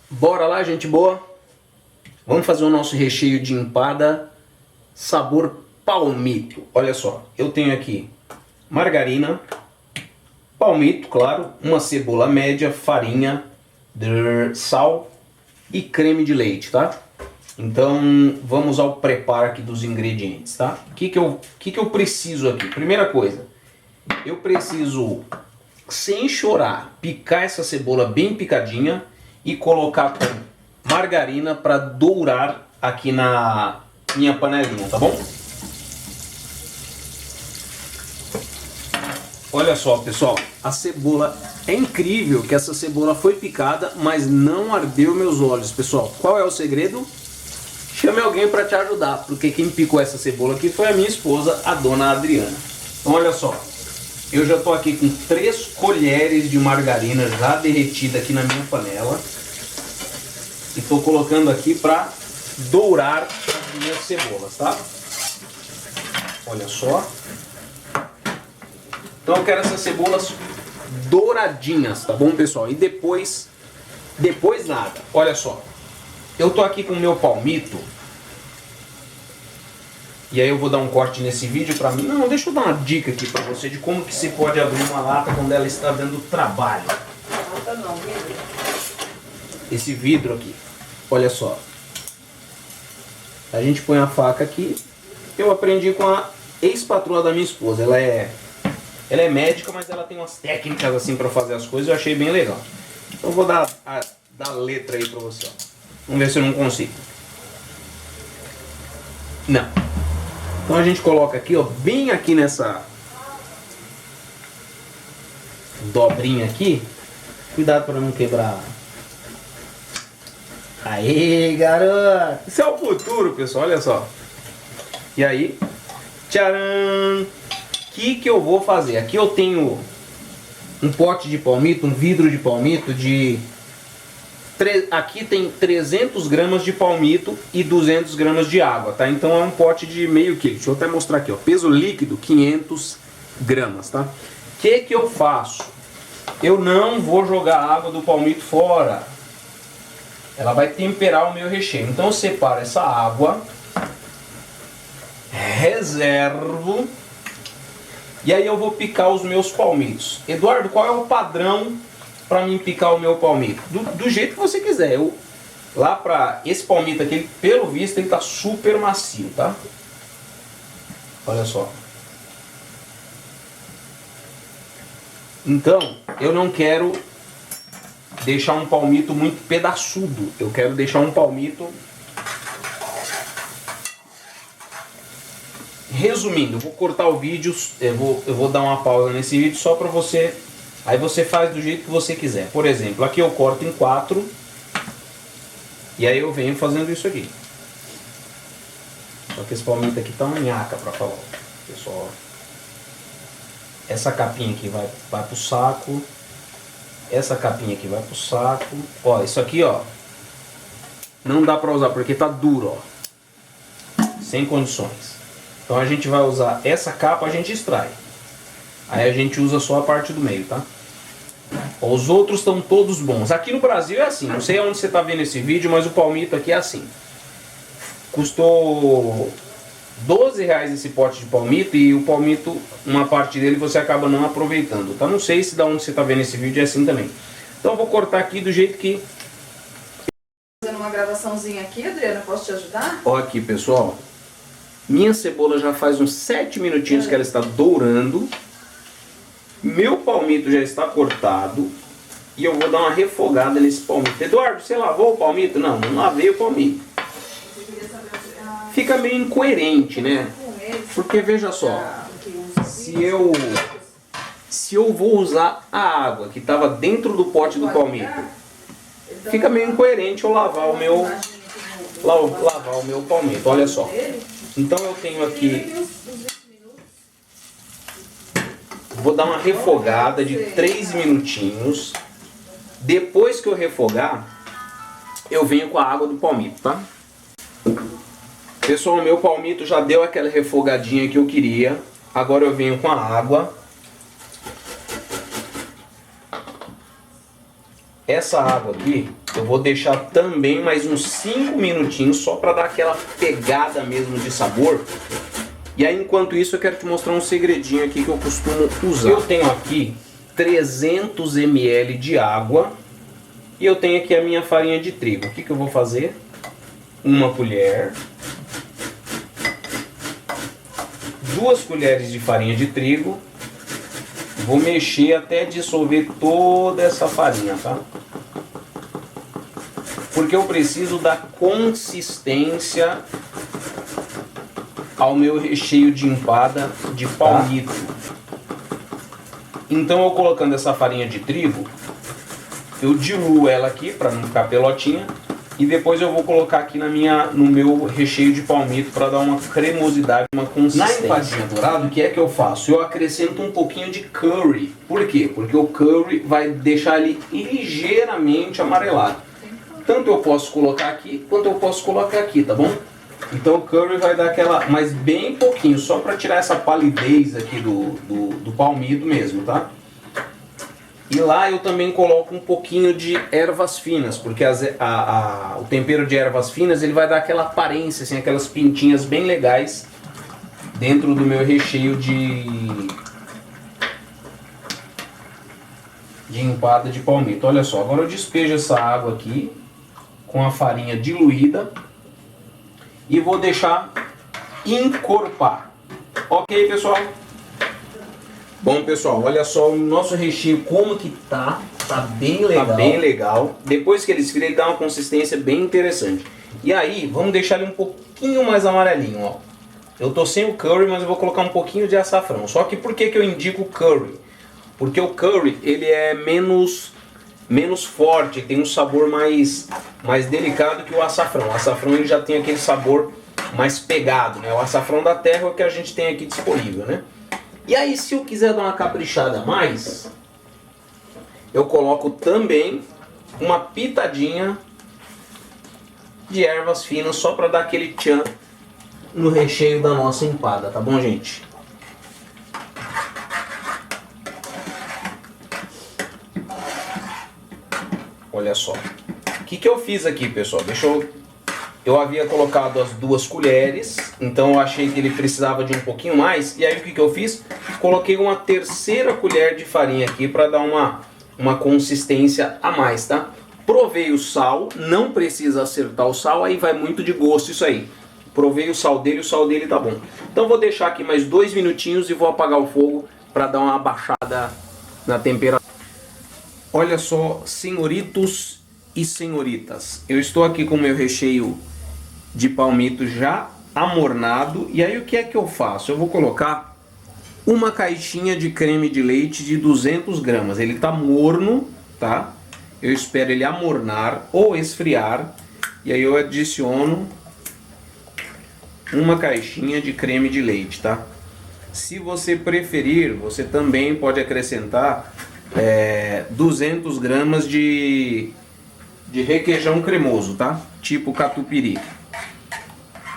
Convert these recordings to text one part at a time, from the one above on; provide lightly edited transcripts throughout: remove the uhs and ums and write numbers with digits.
Bora lá, gente boa? Vamos fazer o nosso recheio de empada sabor palmito. Olha só, eu tenho aqui margarina, palmito, claro, uma cebola média, farinha, sal e creme de leite, tá? Então vamos ao preparo aqui dos ingredientes, tá? O que eu preciso aqui? Primeira coisa, eu preciso, sem chorar, picar essa cebola bem picadinha e colocar com margarina para dourar aqui na minha panelinha, tá bom? Olha só, pessoal, a cebola, é incrível que essa cebola foi picada, mas não ardeu meus olhos, pessoal. Qual é o segredo? Chame alguém para te ajudar, porque quem picou essa cebola aqui foi a minha esposa, a dona Adriana. Então olha só, eu já estou aqui com 3 colheres de margarina já derretida aqui na minha panela. E estou colocando aqui para dourar as minhas cebolas, tá? Olha só. Então eu quero essas cebolas douradinhas, tá bom, pessoal? E depois nada. Olha só. Eu tô aqui com o meu palmito. E aí eu vou dar um corte nesse vídeo pra mim. Não, deixa eu dar uma dica aqui pra você de como que se pode abrir uma lata quando ela está dando trabalho. Lata não, vidro. Esse vidro aqui. Olha só. A gente põe a faca aqui. Eu aprendi com a ex-patroa da minha esposa. Ela é médica, mas ela tem umas técnicas assim pra fazer as coisas. Eu achei bem legal. Então eu vou dar a letra aí pra você. Ó. Vamos ver se eu não consigo. Não. Então a gente coloca aqui, ó, bem aqui nessa dobrinha aqui. Cuidado para não quebrar. Aê, garoto! Isso é o futuro, pessoal, olha só. E aí, tcharam! O que eu vou fazer? Aqui eu tenho um pote de palmito, um vidro de palmito de... Aqui tem 300 gramas de palmito e 200 gramas de água, tá? Então é um pote de meio quilo. Deixa eu até mostrar aqui, ó. Peso líquido, 500 gramas, tá? O que eu faço? Eu não vou jogar a água do palmito fora. Ela vai temperar o meu recheio. Então eu separo essa água, reservo, e aí eu vou picar os meus palmitos. Eduardo, qual é o padrão para mim picar o meu palmito? Do jeito que você quiser. Lá para esse palmito aqui, pelo visto, ele tá super macio, tá? Olha só. Então, eu não quero deixar um palmito muito pedaçudo. Eu quero deixar um palmito... Resumindo, eu vou cortar o vídeo, eu vou dar uma pausa nesse vídeo só para você... Aí você faz do jeito que você quiser. Por exemplo, aqui eu corto em 4. E aí eu venho fazendo isso aqui. Só que esse palmito aqui tá uma nhaca pra falar. Pessoal, essa capinha aqui vai pro saco. Essa capinha aqui vai pro saco. Ó, isso aqui, ó, não dá pra usar porque tá duro, ó. Sem condições. Então a gente vai usar essa capa, a gente extrai. Aí a gente usa só a parte do meio, tá? Os outros estão todos bons. Aqui no Brasil é assim, não sei onde você está vendo esse vídeo, mas o palmito aqui é assim. Custou R$12 esse pote de palmito e o palmito, uma parte dele você acaba não aproveitando, tá? Não sei se da onde você está vendo esse vídeo é assim também. Então eu vou cortar aqui do jeito que... Fazendo uma gravaçãozinha aqui, Adriana, posso te ajudar? Ó aqui, pessoal. Minha cebola já faz uns 7 minutinhos que ela está dourando. Meu palmito já está cortado e eu vou dar uma refogada nesse palmito. Eduardo, você lavou o palmito? Não, não lavei o palmito. Fica meio incoerente, né? Porque veja só, se eu vou usar a água que estava dentro do pote do palmito, fica meio incoerente eu lavar o meu palmito. Olha só. Então eu tenho aqui... Vou dar uma refogada de 3 minutinhos. Depois que eu refogar, eu venho com a água do palmito, tá? Pessoal, meu palmito já deu aquela refogadinha que eu queria. Agora eu venho com a água. essa água aqui, eu vou deixar também mais uns 5 minutinhos só para dar aquela pegada mesmo de sabor. E aí, enquanto isso, eu quero te mostrar um segredinho aqui que eu costumo usar. Eu tenho aqui 300 ml de água e eu tenho aqui a minha farinha de trigo. O que eu vou fazer? Uma colher, 2 colheres de farinha de trigo. Vou mexer até dissolver toda essa farinha, tá? Porque eu preciso dar consistência ao meu recheio de empada de palmito. Então, eu colocando essa farinha de trigo, eu diluo ela aqui para não ficar pelotinha. E depois eu vou colocar aqui no meu recheio de palmito para dar uma cremosidade, uma consistência. Na empadinha dourada, o que é que eu faço? Eu acrescento um pouquinho de curry. Por quê? Porque o curry vai deixar ele ligeiramente amarelado. Tanto eu posso colocar aqui, quanto eu posso colocar aqui, tá bom? Então o curry vai dar aquela, mas bem pouquinho, só para tirar essa palidez aqui do palmito mesmo, tá? E lá eu também coloco um pouquinho de ervas finas, porque o tempero de ervas finas ele vai dar aquela aparência, assim, aquelas pintinhas bem legais dentro do meu recheio de empada de palmito. Olha só, agora eu despejo essa água aqui com a farinha diluída e vou deixar encorpar. Ok, pessoal? Bom, pessoal, olha só o nosso recheio como que tá bem legal. Tá bem legal. Depois que ele esfria, ele dá uma consistência bem interessante. E aí, vamos deixar ele um pouquinho mais amarelinho, ó. Eu tô sem o curry, mas eu vou colocar um pouquinho de açafrão. Só que por que eu indico o curry? Porque o curry, ele é menos forte, tem um sabor mais delicado que o açafrão. O açafrão ele já tem aquele sabor mais pegado, né? O açafrão da terra é o que a gente tem aqui disponível, né? E aí, se eu quiser dar uma caprichada a mais, eu coloco também uma pitadinha de ervas finas só para dar aquele tchan no recheio da nossa empada, tá bom, gente? Olha só. O que eu fiz aqui, pessoal? Eu havia colocado as 2 colheres, então eu achei que ele precisava de um pouquinho mais. E aí o que eu fiz? Coloquei uma 3ª colher de farinha aqui para dar uma consistência a mais, tá? Provei o sal, não precisa acertar o sal, aí vai muito de gosto isso aí. Provei o sal dele tá bom. Então vou deixar aqui mais 2 minutinhos e vou apagar o fogo para dar uma abaixada na temperatura. Olha só, senhoritos e senhoritas, eu estou aqui com o meu recheio de palmito já amornado. E aí o que é que eu faço? Eu vou colocar uma caixinha de creme de leite de 200 gramas. Ele tá morno, tá? Eu espero ele amornar ou esfriar. E aí eu adiciono uma caixinha de creme de leite, tá? Se você preferir, você também pode acrescentar 200 gramas de requeijão cremoso, tá? Tipo catupiry.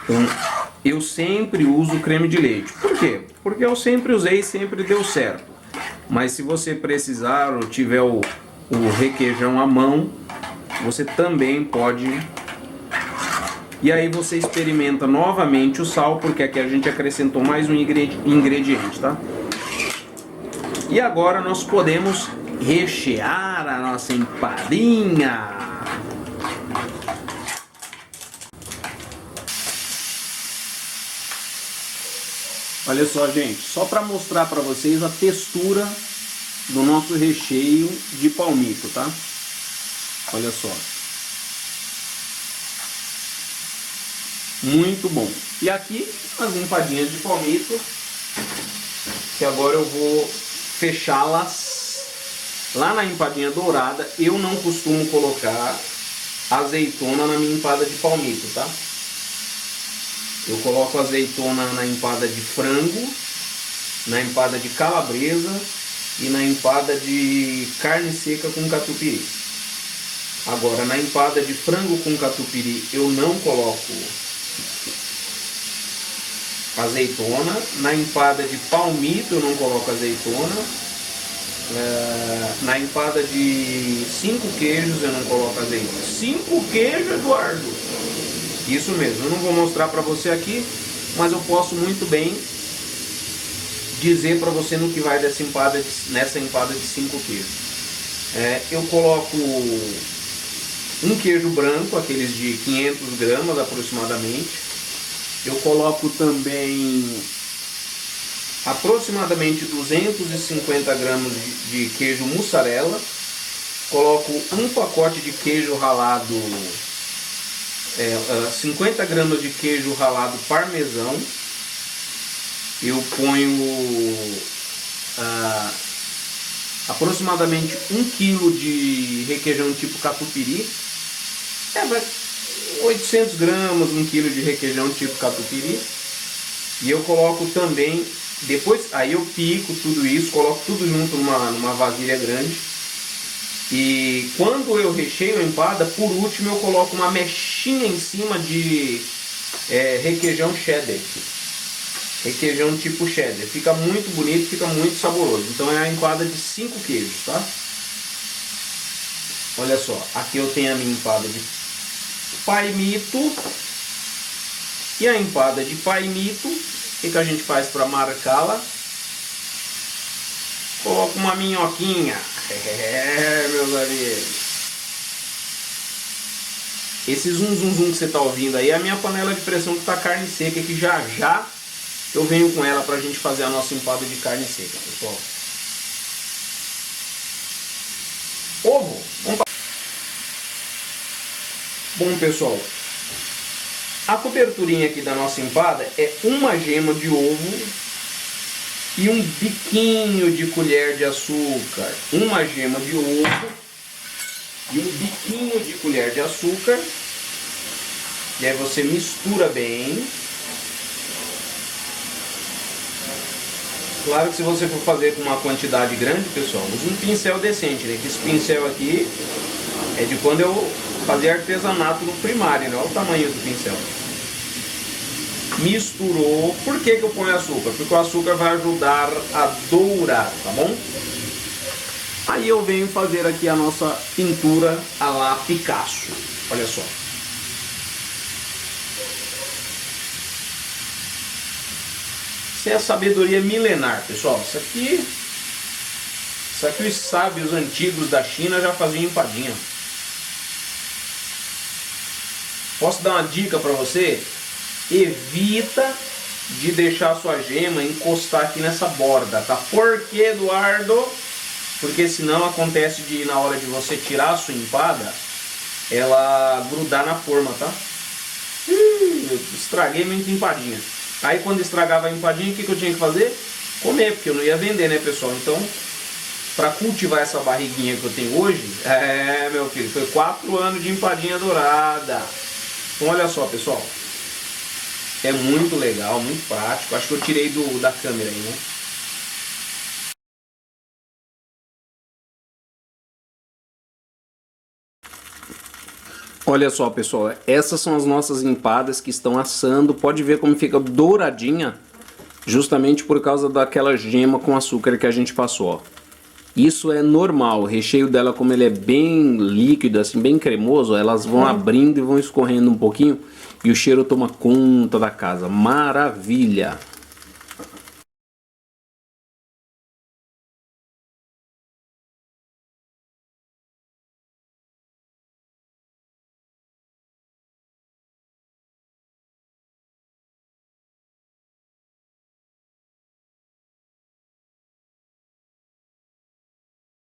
Então, eu sempre uso creme de leite. Por quê? Porque eu sempre usei e sempre deu certo. Mas se você precisar ou tiver o requeijão à mão, você também pode. E aí você experimenta novamente o sal, porque aqui a gente acrescentou mais um ingrediente, tá? E agora nós podemos rechear a nossa empadinha. Olha só, gente, só para mostrar para vocês a textura do nosso recheio de palmito, tá? Olha só. Muito bom. E aqui as empadinhas de palmito, que agora eu vou fechá-las lá na empadinha dourada. Eu não costumo colocar azeitona na minha empada de palmito, tá? Eu coloco azeitona na empada de frango, na empada de calabresa e na empada de carne seca com catupiry. Agora, na empada de frango com catupiry eu não coloco azeitona. Na empada de palmito eu não coloco azeitona. Na empada de 5 queijos eu não coloco azeite. 5 queijos, Eduardo? Isso mesmo, eu não vou mostrar para você aqui, mas eu posso muito bem dizer para você no que vai nessa empada de 5 queijos. Eu coloco um queijo branco, aqueles de 500 gramas aproximadamente. Eu coloco também aproximadamente 250 gramas de queijo mussarela. Coloco um pacote de queijo ralado, 50 gramas de queijo ralado parmesão. Eu ponho aproximadamente 1 kg de requeijão tipo catupiry. 800 gramas, 1 kg de requeijão tipo catupiry. E eu coloco também, aí eu pico tudo isso, coloco tudo junto numa vasilha grande. E quando eu recheio a empada, por último eu coloco uma mechinha em cima de requeijão cheddar. Requeijão tipo cheddar. Fica muito bonito, fica muito saboroso. Então é a empada de 5 queijos, tá? Olha só, aqui eu tenho a minha empada de pai mito. E a empada de pai mito, o que a gente faz para marcá-la? Coloca uma minhoquinha. Meus amigos. Esse zum zum zum que você está ouvindo aí é a minha panela de pressão que está carne seca, que já já eu venho com ela para a gente fazer a nossa empada de carne seca, pessoal. Ovo. Bom, pessoal, a coberturinha aqui da nossa empada é uma gema de ovo e um biquinho de colher de açúcar. Uma gema de ovo e um biquinho de colher de açúcar. E aí você mistura bem. Claro que se você for fazer com uma quantidade grande, pessoal, use um pincel decente, né? Que esse pincel aqui é de quando eu fazia artesanato no primário, né? Olha o tamanho do pincel. Misturou. Por que eu ponho açúcar? Porque o açúcar vai ajudar a dourar, tá bom? Aí eu venho fazer aqui a nossa pintura à la Picasso. Olha só. Isso é a sabedoria milenar, pessoal. Isso aqui os sábios antigos da China já faziam empadinha. Posso dar uma dica para você? Evita de deixar a sua gema encostar aqui nessa borda, tá? Por que, Eduardo? Porque senão acontece de, na hora de você tirar a sua empada, ela grudar na forma, tá? Eu estraguei muita empadinha. Aí quando estragava a empadinha, o que eu tinha que fazer? Comer, porque eu não ia vender, né, pessoal? Então, para cultivar essa barriguinha que eu tenho hoje, meu filho, foi 4 anos de empadinha dourada. Então olha só, pessoal. É muito legal, muito prático. Acho que eu tirei da câmera aí, né? Olha só, pessoal, essas são as nossas empadas que estão assando. Pode ver como fica douradinha, justamente por causa daquela gema com açúcar que a gente passou, ó. Isso é normal, o recheio dela, como ele é bem líquido, assim, bem cremoso, elas vão abrindo e vão escorrendo um pouquinho e o cheiro toma conta da casa. Maravilha!